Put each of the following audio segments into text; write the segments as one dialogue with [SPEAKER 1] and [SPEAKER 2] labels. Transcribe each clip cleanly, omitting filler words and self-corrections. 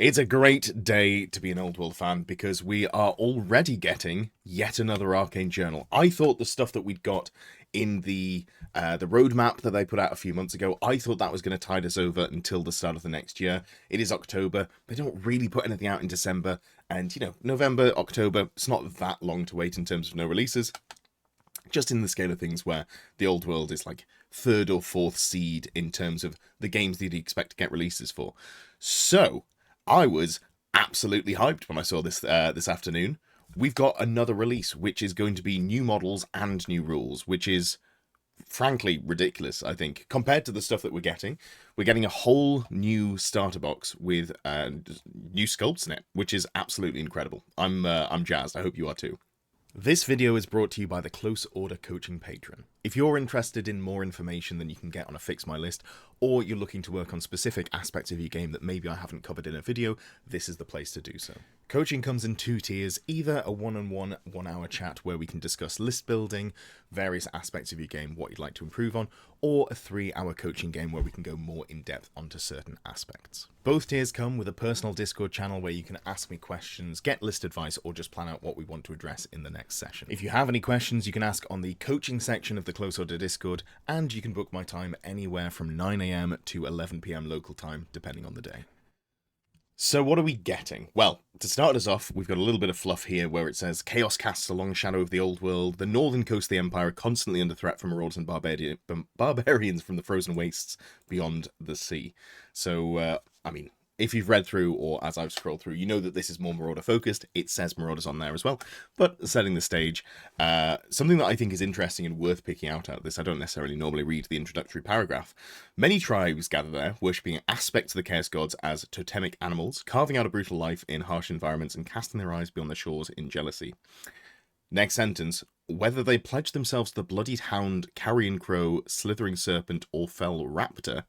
[SPEAKER 1] It's a great day to be an Old World fan because we are already getting yet another Arcane Journal. I thought the stuff that we'd got in the roadmap that they put out a few months ago, I thought that was going to tide us over until the start of the next year. It is October. They don't really put anything out in December, and November, October, it's not that long to wait in terms of no releases. Just in the scale of things where the Old World is like third or fourth seed in terms of the games that you'd expect to get releases for. So I was absolutely hyped when I saw this afternoon. We've got another release, which is going to be new models and new rules, which is frankly ridiculous, I think, compared to the stuff that we're getting. We're getting a whole new starter box with new sculpts in it, which is absolutely incredible. I'm jazzed. I hope you are too. This video is brought to you by the Close Order Coaching Patron. If you're interested in more information than you can get on a Fix My List, or you're looking to work on specific aspects of your game that maybe I haven't covered in a video, this is the place to do so. Coaching comes in two tiers, either a one-on-one, 1 hour chat where we can discuss list building, various aspects of your game, what you'd like to improve on, or a 3-hour coaching game where we can go more in depth onto certain aspects. Both tiers come with a personal Discord channel where you can ask me questions, get list advice, or just plan out what we want to address in the next session. If you have any questions, you can ask on the coaching section of the Close Order Discord, and you can book my time anywhere from 9 AM to 11 PM local time, depending on the day. So what are we getting? Well, to start us off, we've got a little bit of fluff here where it says, Chaos casts a long shadow of the old world. The northern coast of the Empire are constantly under threat from marauders and barbarians from the frozen wastes beyond the sea. So, I mean, if you've read through, or as I've scrolled through, you know that this is more Marauder focused. It says Marauders on there as well, but setting the stage. Something that I think is interesting and worth picking out of this, I don't necessarily normally read the introductory paragraph. Many tribes gather there, worshipping aspects of the Chaos Gods as totemic animals, carving out a brutal life in harsh environments and casting their eyes beyond the shores in jealousy. Next sentence, whether they pledge themselves to the bloodied hound, carrion crow, slithering serpent, or fell raptor,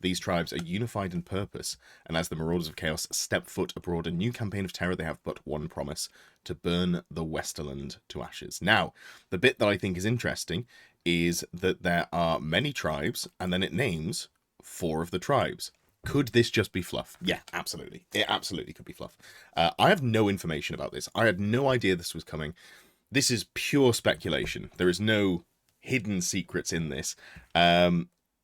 [SPEAKER 1] these tribes are unified in purpose, and as the Marauders of Chaos step foot abroad a new campaign of terror, they have but one promise: to burn the Westerland to ashes. Now, the bit that I think is interesting is that there are many tribes, and then it names 4 of the tribes. Could this just be fluff? Yeah, absolutely. It absolutely could be fluff. I have no information about this. I had no idea this was coming. This is pure speculation. There is no hidden secrets in this.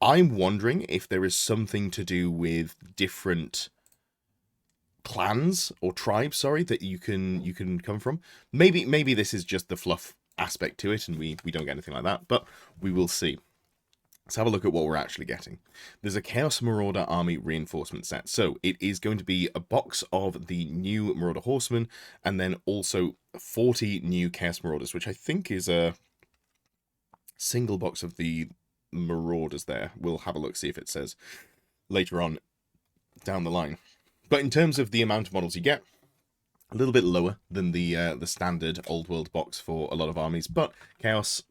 [SPEAKER 1] I'm wondering if there is something to do with different clans or tribes, sorry, that you can come from. Maybe this is just the fluff aspect to it, and we don't get anything like that, but we will see. Let's have a look at what we're actually getting. There's a Chaos Marauder Army reinforcement set. So it is going to be a box of the new Marauder Horsemen, and then also 40 new Chaos Marauders, which I think is a single box of the Marauders there. We'll have a look, see if it says later on down the line. But in terms of the amount of models you get, a little bit lower than the standard Old World box for a lot of armies, but Chaos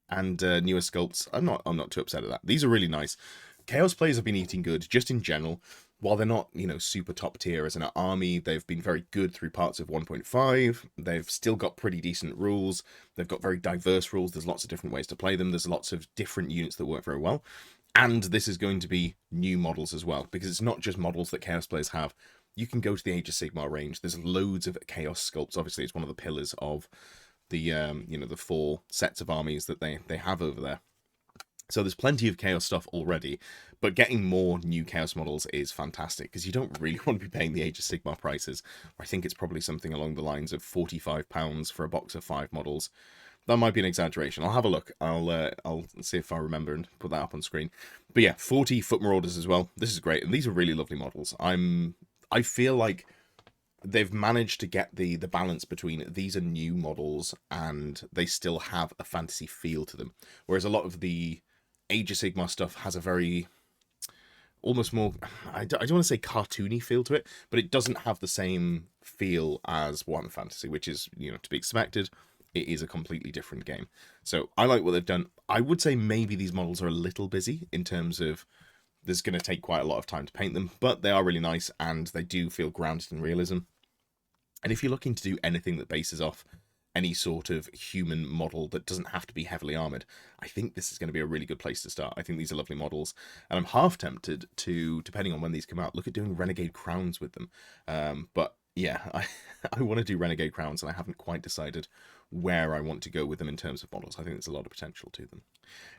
[SPEAKER 1] and newer sculpts, I'm not too upset at that. These are really nice. Chaos players have been eating good, just in general. While they're not, super top tier as an army, they've been very good through parts of 1.5. They've still got pretty decent rules. They've got very diverse rules. There's lots of different ways to play them. There's lots of different units that work very well. And this is going to be new models as well, because it's not just models that Chaos players have. You can go to the Age of Sigmar range. There's loads of Chaos sculpts. Obviously, it's one of the pillars of the, the 4 sets of armies that they have over there. So there's plenty of Chaos stuff already, but getting more new Chaos models is fantastic, because you don't really want to be paying the Age of Sigmar prices. I think it's probably something along the lines of £45 for a box of 5 models. That might be an exaggeration. I'll have a look. I'll see if I remember and put that up on screen. But yeah, 40 Foot Marauders as well. This is great, and these are really lovely models. I feel like they've managed to get the balance between these are new models and they still have a fantasy feel to them, whereas a lot of the Age of Sigmar stuff has a very almost more, I don't want to say cartoony feel to it, but it doesn't have the same feel as Warhammer Fantasy, which is, to be expected. It is a completely different game. So I like what they've done. I would say maybe these models are a little busy in terms of there's going to take quite a lot of time to paint them, but they are really nice and they do feel grounded in realism. And if you're looking to do anything that bases off any sort of human model that doesn't have to be heavily armored, I think this is going to be a really good place to start. I think these are lovely models, and I'm half tempted to, depending on when these come out, look at doing Renegade Crowns with them. But yeah, I want to do Renegade Crowns, and I haven't quite decided where I want to go with them in terms of models. I think there's a lot of potential to them.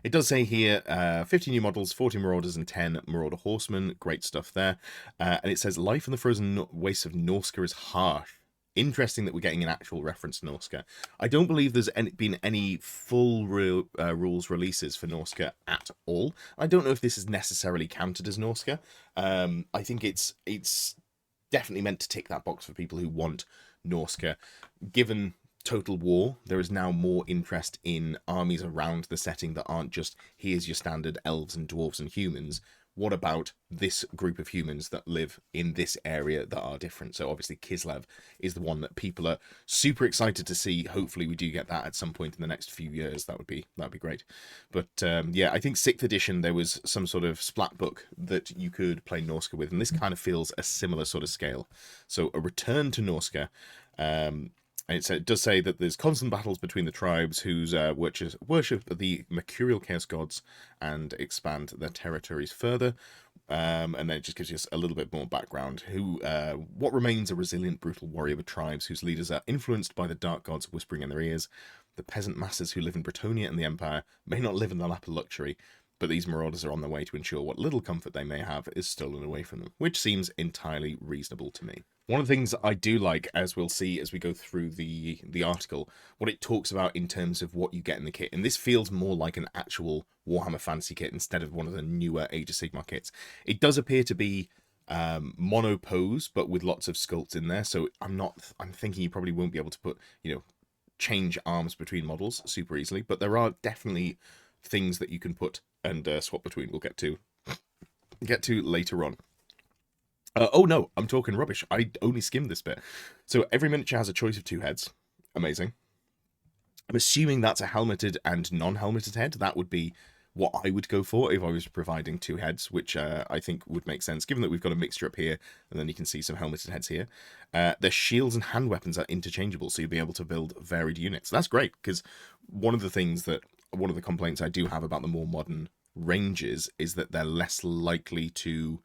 [SPEAKER 1] It does say here 50 new models, 40 Marauders and 10 Marauder Horsemen. Great stuff there. And it says life in the frozen wastes of NORSCA is harsh. Interesting that we're getting an actual reference to NORSCA. I don't believe there's been any full rules releases for NORSCA at all. I don't know if this is necessarily counted as NORSCA. I think it's definitely meant to tick that box for people who want NORSCA. Given Total War, there is now more interest in armies around the setting that aren't just, here's your standard elves and dwarves and humans. What about this group of humans that live in this area that are different? So obviously Kislev is the one that people are super excited to see. Hopefully we do get that at some point in the next few years. That'd be great. But yeah, I think 6th edition there was some sort of splat book that you could play NORSCA with, and this kind of feels a similar sort of scale. So a return to NORSCA. And it does say that there's constant battles between the tribes whose worship the mercurial chaos gods and expand their territories further. And then it just gives us a little bit more background. What remains a resilient, brutal warrior with tribes whose leaders are influenced by the dark gods whispering in their ears. The peasant masses who live in Bretonnia and the Empire may not live in the lap of luxury, but these marauders are on their way to ensure what little comfort they may have is stolen away from them, which seems entirely reasonable to me. One of the things I do like, as we'll see as we go through the article, what it talks about in terms of what you get in the kit. And this feels more like an actual Warhammer Fantasy kit instead of one of the newer Age of Sigmar kits. It does appear to be mono pose, but with lots of sculpts in there. So I'm thinking you probably won't be able to put, change arms between models super easily. But there are definitely things that you can put and swap between. We'll get to later on. Oh no, I'm talking rubbish. I only skimmed this bit. So every miniature has a choice of 2 heads. Amazing. I'm assuming that's a helmeted and non-helmeted head. That would be what I would go for if I was providing 2 heads, which I think would make sense, given that we've got a mixture up here, and then you can see some helmeted heads here. Their shields and hand weapons are interchangeable, so you'll be able to build varied units. That's great, because one of the complaints I do have about the more modern ranges is that they're less likely to...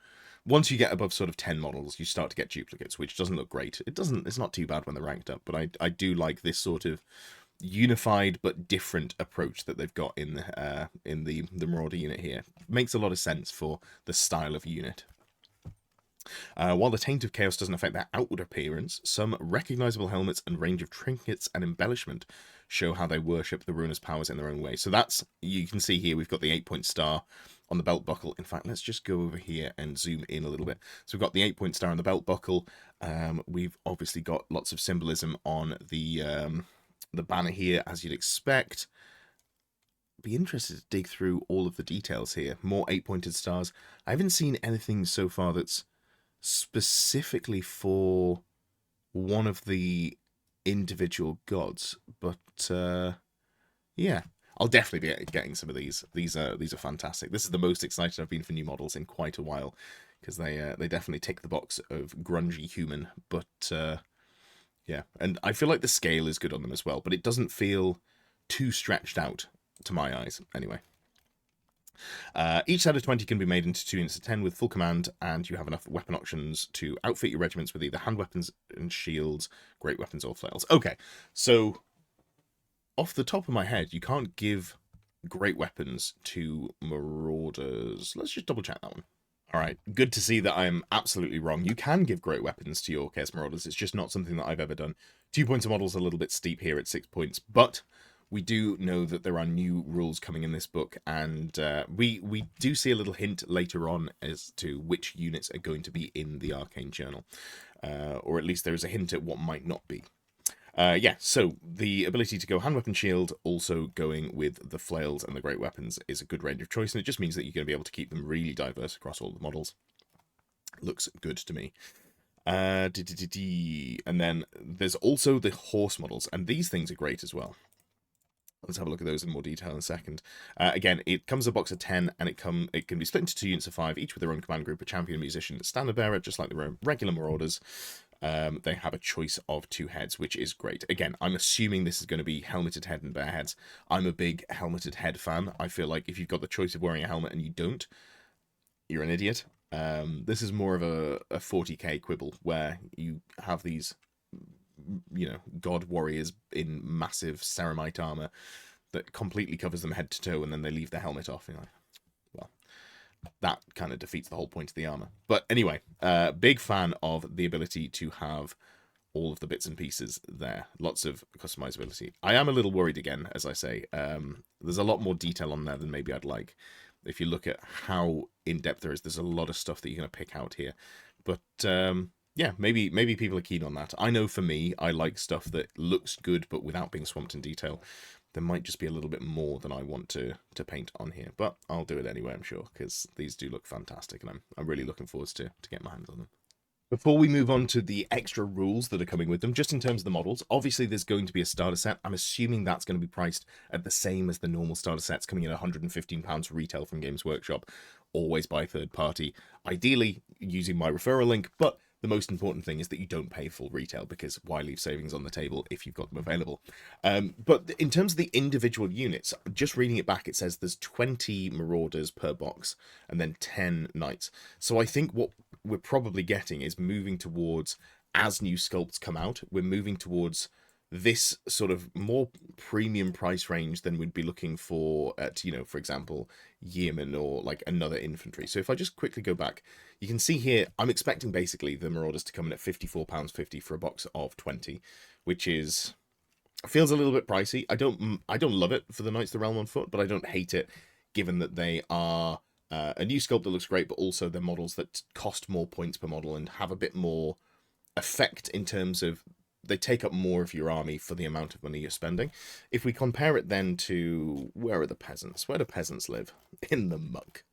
[SPEAKER 1] Once you get above sort of 10 models, you start to get duplicates, which doesn't look great. It's not too bad when they're ranked up, but I do like this sort of unified but different approach that they've got in the Marauder unit here. Makes a lot of sense for the style of unit. While the Taint of Chaos doesn't affect their outward appearance, some recognizable helmets and range of trinkets and embellishment show how they worship the ruinous powers in their own way. So that's, you can see here, we've got the 8-point star on the belt buckle. In fact, let's just go over here and zoom in a little bit. So we've got the 8-point star on the belt buckle. We've obviously got lots of symbolism on the banner here, as you'd expect. Be interested to dig through all of the details here. More 8-pointed stars. I haven't seen anything so far that's specifically for one of the individual gods, but yeah, I'll definitely be getting some of these. These are fantastic. This is the most excited I've been for new models in quite a while, because they definitely tick the box of grungy human. But yeah, and I feel like the scale is good on them as well, but it doesn't feel too stretched out to my eyes anyway. Each set of 20 can be made into 2 units of 10 with full command, and you have enough weapon options to outfit your regiments with either hand weapons and shields, great weapons, or flails. Okay, so off the top of my head, you can't give great weapons to Marauders. Let's just double check that one. All right, good to see that I'm absolutely wrong. You can give great weapons to your Chaos Marauders. It's just not something that I've ever done. 2 points of models a little bit steep here at 6 points, but we do know that there are new rules coming in this book, and we do see a little hint later on as to which units are going to be in the Arcane Journal, or at least there is a hint at what might not be. Yeah, so the ability to go hand weapon shield, also going with the flails and the great weapons, is a good range of choice, and it just means that you're going to be able to keep them really diverse across all the models. Looks good to me. And then there's also the horse models, and these things are great as well. Let's have a look at those in more detail in a second. Again, it comes a box of 10, and it can be split into 2 units of 5, each with their own command group, a champion, a musician, a standard bearer, just like the regular Marauders. they have a choice of 2 heads, which is great. Again, I'm assuming this is going to be helmeted head and bare heads. I'm a big helmeted head fan. I feel like if you've got the choice of wearing a helmet and you don't, you're an idiot. This is more of a 40k quibble where you have these, god warriors in massive ceramite armor that completely covers them head to toe, and then they leave the helmet off. Well, that kind of defeats the whole point of the armor. But anyway, big fan of the ability to have all of the bits and pieces there. Lots of customizability. I am a little worried again, as I say. There's a lot more detail on there than maybe I'd like. If you look at how in-depth there is, there's a lot of stuff that you're going to pick out here. But yeah, maybe people are keen on that. I know for me, I like stuff that looks good, but without being swamped in detail. There might just be a little bit more than I want to paint on here. But I'll do it anyway, I'm sure, because these do look fantastic, and I'm really looking forward to get my hands on them. Before we move on to the extra rules that are coming with them, just in terms of the models, obviously there's going to be a starter set. I'm assuming that's going to be priced at the same as the normal starter sets, coming in at £115 retail from Games Workshop, always by third party, ideally using my referral link, but the most important thing is that you don't pay full retail, because why leave savings on the table if you've got them available? But in terms of the individual units, just reading it back, it says there's 20 Marauders per box and then 10 Knights. So I think what we're probably getting is moving towards, as new sculpts come out, we're moving towards this sort of more premium price range than we'd be looking for at, for example, Yeoman or like another infantry. So if I just quickly go back, you can see here, I'm expecting basically the Marauders to come in at £54.50 for a box of 20, which feels a little bit pricey. I don't love it for the Knights of the Realm on foot, but I don't hate it, given that they are a new sculpt that looks great, but also they're models that cost more points per model and have a bit more effect in terms of they take up more of your army for the amount of money you're spending. If we compare it then to, where are the peasants? Where do peasants live? In the muck.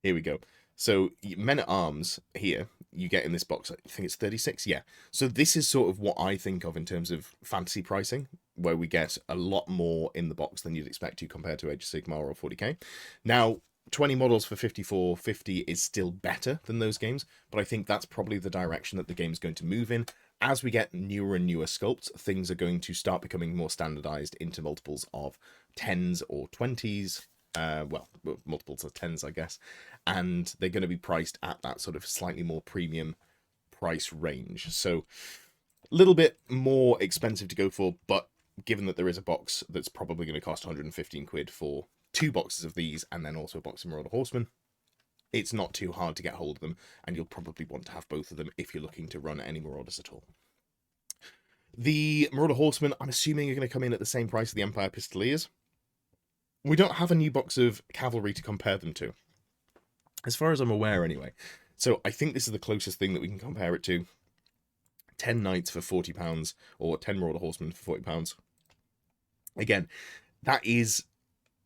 [SPEAKER 1] Here we go. So men-at-arms here, you get in this box, I think it's 36? Yeah. So this is sort of what I think of in terms of fantasy pricing, where we get a lot more in the box than you'd expect to compared to Age of Sigmar or 40k. Now, 20 models for 54.50 is still better than those games, but I think that's probably the direction that the game's going to move in. As we get newer and newer sculpts, things are going to start becoming more standardized into multiples of 10s or 20s. Well, multiples of 10s, I guess. And they're going to be priced at that sort of slightly more premium price range. So a little bit more expensive to go for, but given that there is a box that's probably going to cost 115 quid for 2 boxes of these and then also a box of Marauder Horsemen, it's not too hard to get hold of them, and you'll probably want to have both of them if you're looking to run any Marauders at all. The Marauder Horsemen, I'm assuming, are going to come in at the same price as the Empire Pistoliers. We don't have a new box of cavalry to compare them to, as far as I'm aware anyway. So I think this is the closest thing that we can compare it to. 10 Knights for £40, or 10 Marauder Horsemen for £40. Again, that is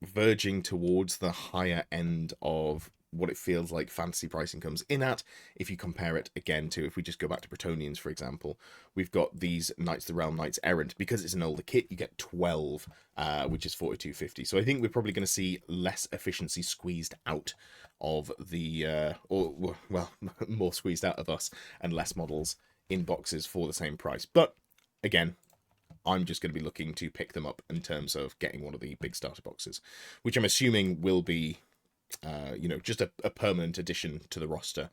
[SPEAKER 1] verging towards the higher end of what it feels like fantasy pricing comes in at. If you compare it again to, if we just go back to Bretonians, for example, we've got these Knights of the Realm, Knights Errant. Because it's an older kit, you get 12, which is 42.50. So I think we're probably going to see less efficiency squeezed out of the, well, more squeezed out of us and less models in boxes for the same price. But again, I'm just going to be looking to pick them up in terms of getting one of the big starter boxes, which I'm assuming will be, just a permanent addition to the roster,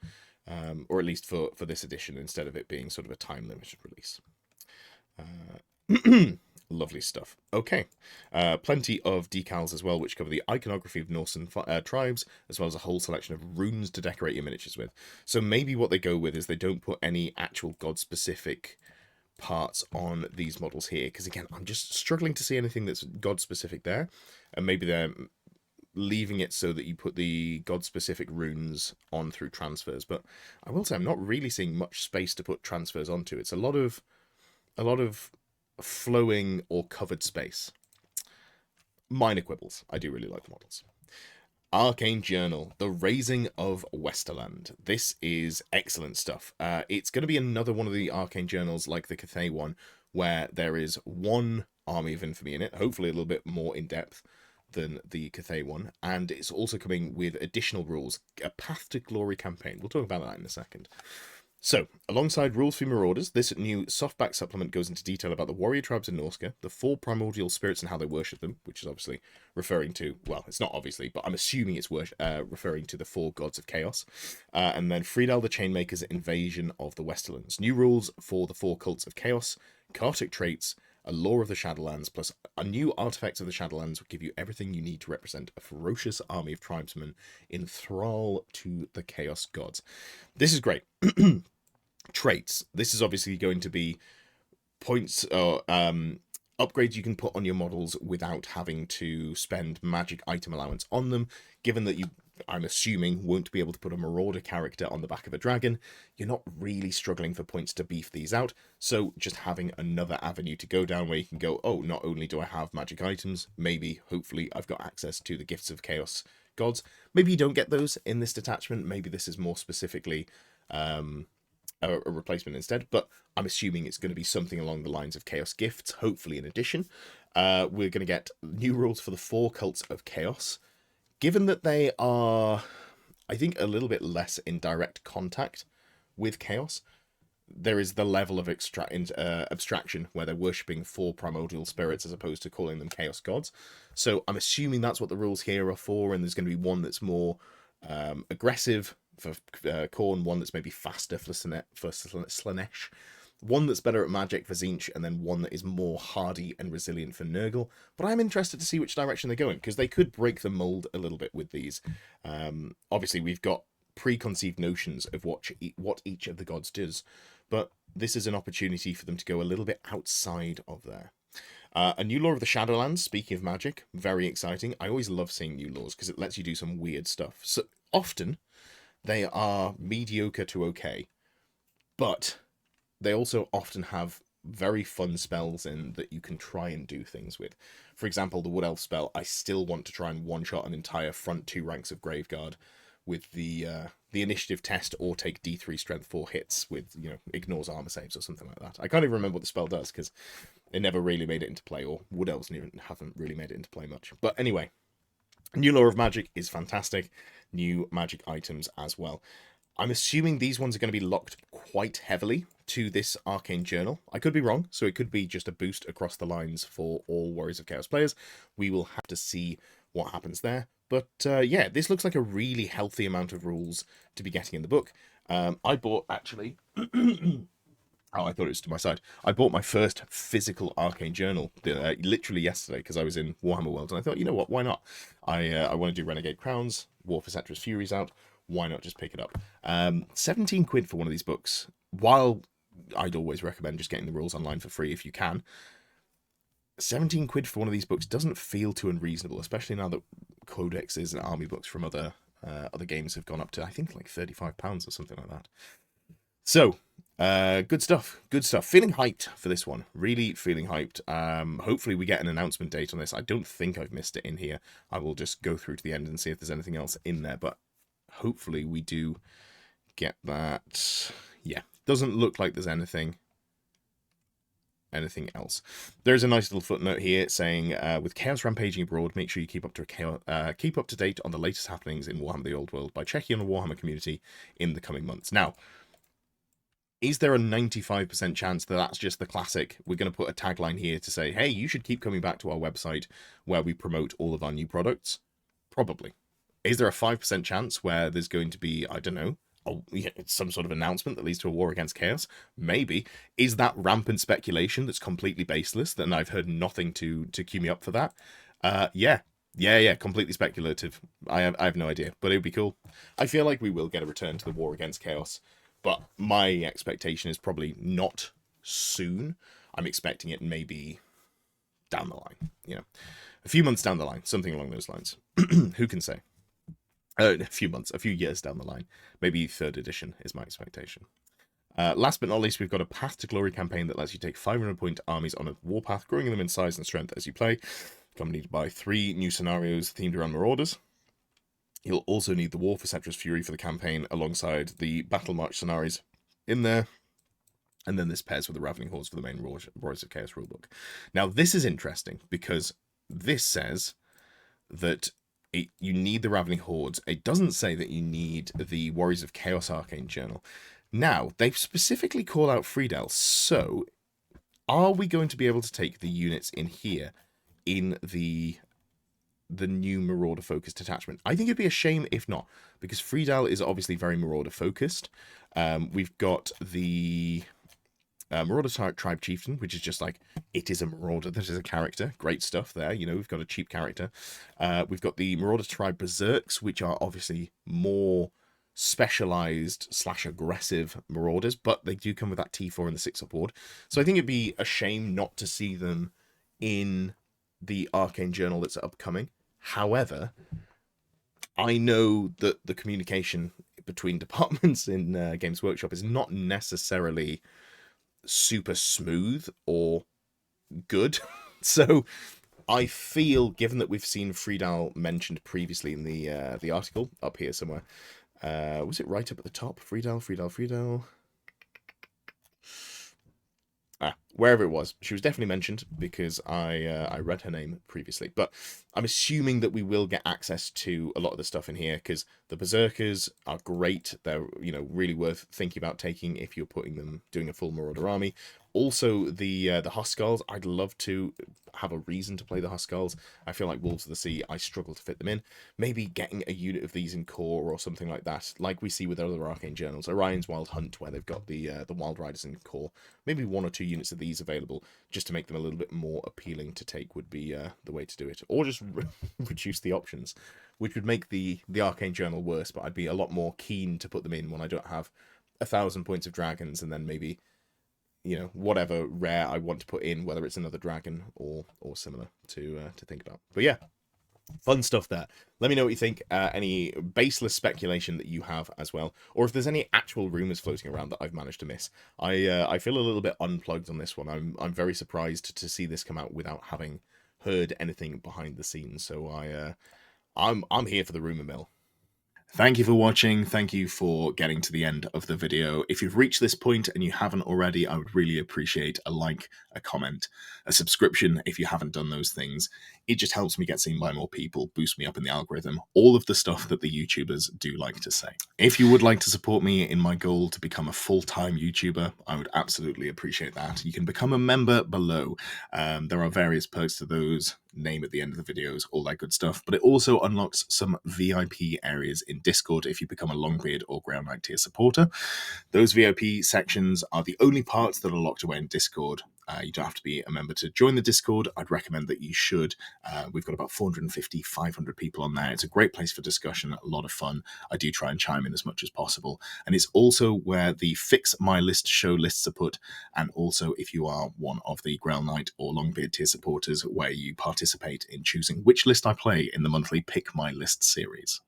[SPEAKER 1] or at least for this edition, instead of it being sort of a time-limited release. Lovely stuff. Okay, plenty of decals as well, which cover the iconography of Norse tribes, as well as a whole selection of runes to decorate your miniatures with. So maybe what they go with is they don't put any actual god-specific parts on these models here, because again, I'm just struggling to see anything that's god-specific there, and maybe they're leaving it so that you put the god-specific runes on through transfers. But I will say I'm not really seeing much space to put transfers onto. It's a lot of flowing or covered space. Minor quibbles. I do really like the models. Arcane Journal, The Raising of Westerland. This is excellent stuff. It's going to be another one of the Arcane Journals like the Cathay one, where there is one army of infamy in it, hopefully a little bit more in depth than the Cathay one, and it's also coming with additional rules, a Path to Glory campaign. We'll talk about that in a second. So, alongside rules for Marauders, this new softback supplement goes into detail about the warrior tribes in NORSCA, the four primordial spirits and how they worship them, which is obviously referring to, well, it's not obviously, but I'm assuming it's referring to the four gods of chaos. And then Friedel the Chainmaker's invasion of the Westerlands. New rules for the four cults of chaos, chaotic traits, a lore of the Shadowlands, plus a new artifact of the Shadowlands will give you everything you need to represent a ferocious army of tribesmen in thrall to the chaos gods. This is great. Traits. This is obviously going to be points or upgrades you can put on your models without having to spend magic item allowance on them. Given that you, I'm assuming, won't be able to put a Marauder character on the back of a dragon, you're not really struggling for points to beef these out. So just having another avenue to go down where you can go, oh, not only do I have magic items, maybe, hopefully, I've got access to the gifts of chaos gods. Maybe you don't get those in this detachment. Maybe this is more specifically a replacement instead, but I'm assuming it's going to be something along the lines of chaos gifts, hopefully in addition. We're going to get new rules for the four cults of chaos. Given that they are, I think, a little bit less in direct contact with chaos, there is the level of abstraction where they're worshipping four primordial spirits as opposed to calling them chaos gods. So I'm assuming that's what the rules here are for, and there's going to be one that's more aggressive for Khorne, one that's maybe faster for Slaanesh, one that's better at magic for Tzeentch, and then one that is more hardy and resilient for Nurgle. But I'm interested to see which direction they're going, because they could break the mold a little bit with these. Obviously, we've got preconceived notions of what each of the gods does, but this is an opportunity for them to go a little bit outside of there. A new lore of the Shadowlands, speaking of magic, very exciting. I always love seeing new laws because it lets you do some weird stuff. So often, they are mediocre to okay, but they also often have very fun spells in that you can try and do things with. For example, the Wood Elf spell, I still want to try and one-shot an entire front two ranks of Graveguard with the initiative test, or take D3 strength 4 hits with, ignores armor saves or something like that. I can't even remember what the spell does because it never really made it into play, or Wood Elves haven't really made it into play much. But anyway, new lore of magic is fantastic. New magic items as well. I'm assuming these ones are going to be locked quite heavily to this Arcane Journal. I could be wrong, so it could be just a boost across the lines for all Warriors of Chaos players. We will have to see what happens there. But yeah, this looks like a really healthy amount of rules to be getting in the book. I bought, actually... Oh, I thought it was to my side. I bought my first physical Arcane Journal literally yesterday because I was in Warhammer Worlds, and I thought, you know what, why not? I want to do Renegade Crowns, War for Cetrus Furies out. Why not just pick it up? 17 quid for one of these books. While I'd always recommend just getting the rules online for free if you can, 17 quid for one of these books doesn't feel too unreasonable, especially now that codexes and army books from other games have gone up to, I think, like £35 or something like that. So, good stuff. Feeling hyped for this one. Really feeling hyped. Hopefully we get an announcement date on this. I don't think I've missed it in here. I will just go through to the end and see if there's anything else in there, but hopefully we do get that. Yeah, doesn't look like there's anything else. There's a nice little footnote here saying, with chaos rampaging abroad, make sure you keep up to date on the latest happenings in Warhammer the Old World by checking on the Warhammer community in the coming months. Now, is there a 95% chance that that's just the classic, we're going to put a tagline here to say, hey, you should keep coming back to our website where we promote all of our new products? Probably. Is there a 5% chance where there's going to be, I don't know, some sort of announcement that leads to a war against chaos? Maybe. Is that rampant speculation that's completely baseless, and I've heard nothing to cue me up for that? Yeah, completely speculative. I have no idea, but it would be cool. I feel like we will get a return to the war against chaos, but my expectation is probably not soon. I'm expecting it maybe down the line, a few months down the line, something along those lines. Who can say? A few years down the line. Maybe 3rd edition is my expectation. Last but not least, we've got a Path to Glory campaign that lets you take 500-point armies on a warpath, growing them in size and strength as you play, accompanied by 3 new scenarios themed around Marauders. You'll also need the War for Cetrus Fury for the campaign, alongside the Battle March scenarios in there. And then this pairs with the Ravening Hordes for the main Warriors of Chaos rulebook. Now, this is interesting, because this says that you need the Ravening Hordes. It doesn't say that you need the Warriors of Chaos Arcane Journal. Now, they specifically call out Friedel, so are we going to be able to take the units in here in the new Marauder focused detachment? I think it'd be a shame if not, because Friedel is obviously very Marauder focused. We've got the Marauder Tribe Chieftain, which is just like, it is a Marauder that is a character. Great stuff there. You know, we've got a cheap character. We've got the Marauder Tribe Berserks, which are obviously more specialized / aggressive Marauders, but they do come with that T4 and the 6-up ward. So I think it'd be a shame not to see them in the Arcane Journal that's upcoming. However, I know that the communication between departments in Games Workshop is not necessarily super smooth or good. So I feel, given that we've seen Friedel mentioned previously in the article up here somewhere, was it right up at the top? Friedel. Wherever it was, she was definitely mentioned because I read her name previously. But I'm assuming that we will get access to a lot of the stuff in here because the Berserkers are great. They're, you know, really worth thinking about taking if you're doing a full Marauder army. Also, the Huskarls, I'd love to have a reason to play the Huskarls. I feel like Wolves of the Sea, I struggle to fit them in. Maybe getting a unit of these in core or something like that, like we see with other Arcane Journals. Orion's Wild Hunt, where they've got the Wild Riders in core. Maybe 1 or 2 units of these available, just to make them a little bit more appealing to take would be the way to do it. Or just reduce the options, which would make the Arcane Journal worse, but I'd be a lot more keen to put them in when I don't have 1,000 points of dragons and then maybe, you know, whatever rare I want to put in, whether it's another dragon or similar to think about. But yeah, fun stuff there. Let me know what you think. Any baseless speculation that you have as well, or if there's any actual rumors floating around that I've managed to miss. I feel a little bit unplugged on this one. I'm very surprised to see this come out without having heard anything behind the scenes. So I'm here for the rumor mill. Thank you for watching. Thank you for getting to the end of the video. If you've reached this point and you haven't already, I would really appreciate a like, a comment, a subscription if you haven't done those things. It just helps me get seen by more people, boost me up in the algorithm, all of the stuff that the YouTubers do like to say. If you would like to support me in my goal to become a full-time YouTuber, I would absolutely appreciate that. You can become a member below. There are various perks to those, name at the end of the videos, all that good stuff, but it also unlocks some VIP areas in Discord if you become a Longbeard or Ground Knight tier supporter. Those VIP sections are the only parts that are locked away in Discord. You don't have to be a member to join the Discord. I'd recommend that you should. We've got about 450, 500 people on there. It's a great place for discussion, a lot of fun. I do try and chime in as much as possible. And it's also where the Fix My List show lists are put, and also if you are one of the Grail Knight or Longbeard tier supporters, where you participate in choosing which list I play in the monthly Pick My List series.